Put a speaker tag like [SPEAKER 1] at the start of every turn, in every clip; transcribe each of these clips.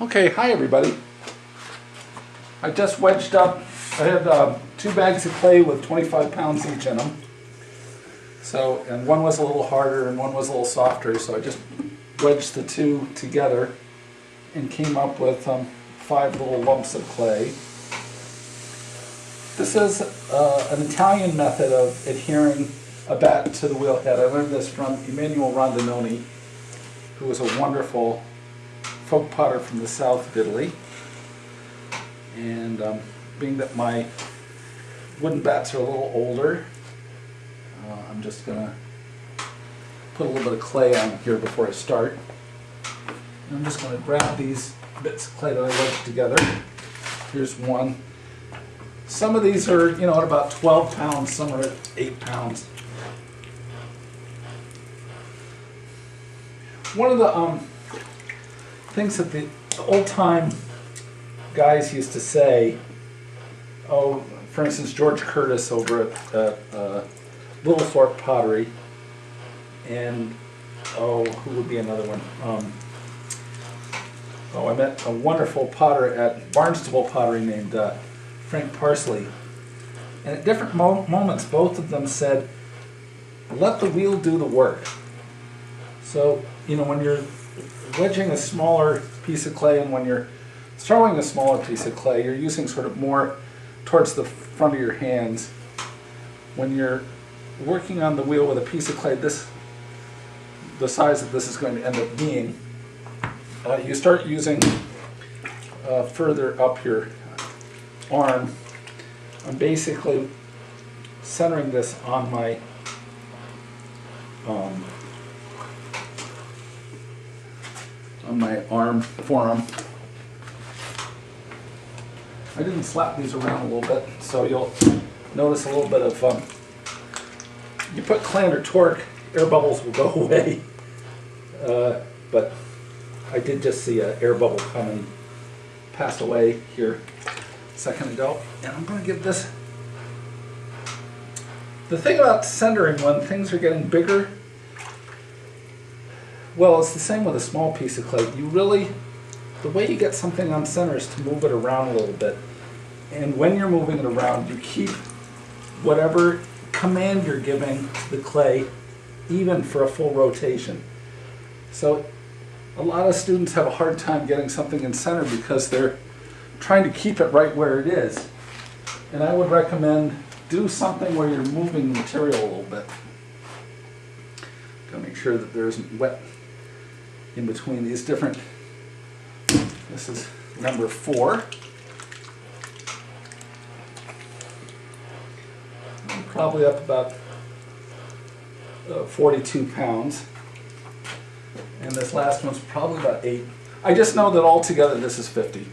[SPEAKER 1] Okay, hi everybody. I just wedged up, I had 2 bags of clay with 25 pounds each in them. So, and one was a little harder and one was a little softer, so I just wedged the two together and came up with 5 little lumps of clay. This is an Italian method of adhering a bat to the wheel head. I learned this from Emanuele Rondinoni, who was a wonderful folk potter from the south of Italy. And being that my wooden bats are a little older, I'm just going to put a little bit of clay on here before I start. And I'm just going to grab these bits of clay that I wedged together. Here's one. Some of these are, at about 12 pounds, some are at 8 pounds. One of the things that the old-time guys used to say, for instance, George Curtis over at Littlethorpe Pottery, and who would be another one? I met a wonderful potter at Barnstable Pottery named Frank Parsley, and at different moments both of them said, let the wheel do the work. So, when you're wedging a smaller piece of clay and when you're throwing a smaller piece of clay, you're using sort of more towards the front of your hands. When you're working on the wheel with a piece of clay the size that this is going to end up being, you start using further up your arm. I'm basically centering this on my forearm. I didn't slap these around a little bit, so you'll notice a little bit of, you put clay under torque, air bubbles will go away. But I did just see an air bubble come and pass away here a second ago. And I'm going to give this, the thing about centering when things are getting bigger, well, it's the same with a small piece of clay. The way you get something on center is to move it around a little bit. And when you're moving it around, you keep whatever command you're giving to the clay even for a full rotation. So a lot of students have a hard time getting something in center because they're trying to keep it right where it is. And I would recommend do something where you're moving the material a little bit. Gotta make sure that there isn't wet in between these different. This is number 4. I'm probably up about 42 pounds. And this last one's probably about 8. I just know that altogether this is 50.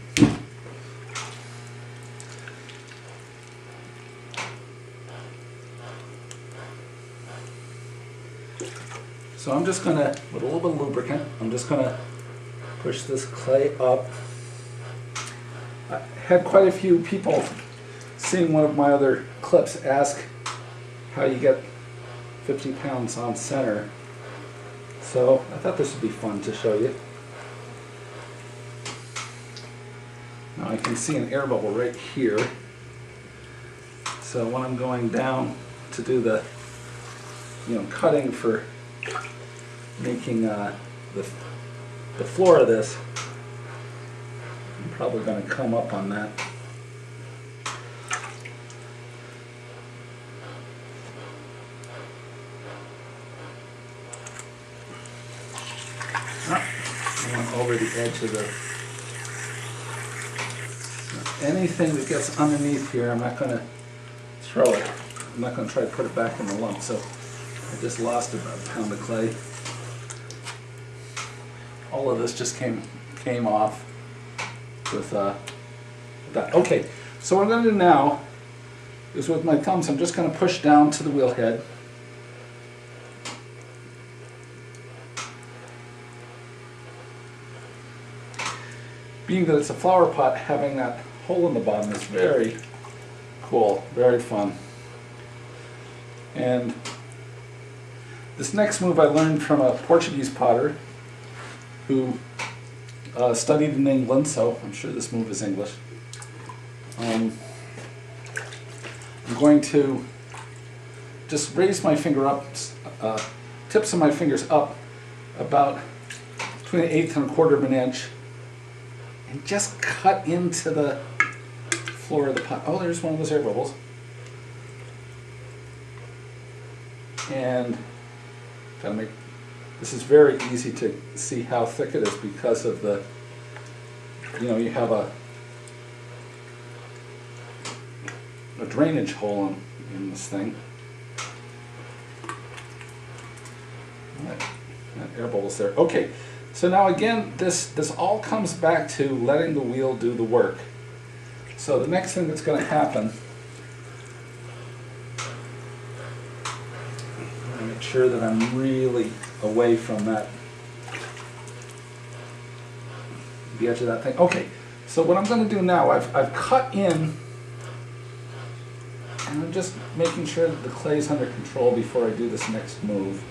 [SPEAKER 1] So I'm just going to, with a little bit of lubricant, I'm just going to push this clay up. I had quite a few people seeing one of my other clips ask how you get 50 pounds on center. So I thought this would be fun to show you. Now I can see an air bubble right here. So when I'm going down to do the cutting for making the floor of this, I'm probably going to come up on that. I went over the edge of anything that gets underneath here, I'm not going to throw it. I'm not going to try to put it back in the lump. So I just lost about a pound of clay. All of this just came off with that. Okay, so what I'm going to do now is with my thumbs, I'm just going to push down to the wheel head. Being that it's a flower pot, having that hole in the bottom is very cool, very fun. And this next move I learned from a Portuguese potter who studied in England, so I'm sure this move is English. I'm going to just raise my finger up, tips of my fingers up about between an eighth and a quarter of an inch, and just cut into the floor of the pot. Oh, there's one of those air bubbles. And gotta make, this is very easy to see how thick it is because of the, you know, you have a drainage hole in this thing. That air bubble's there. Okay, so now again, this all comes back to letting the wheel do the work. So the next thing that's going to happen, I'm going to make sure that I'm really away from that, the edge of that thing. Okay, so what I'm going to do now, I've cut in, and I'm just making sure that the clay's under control before I do this next move.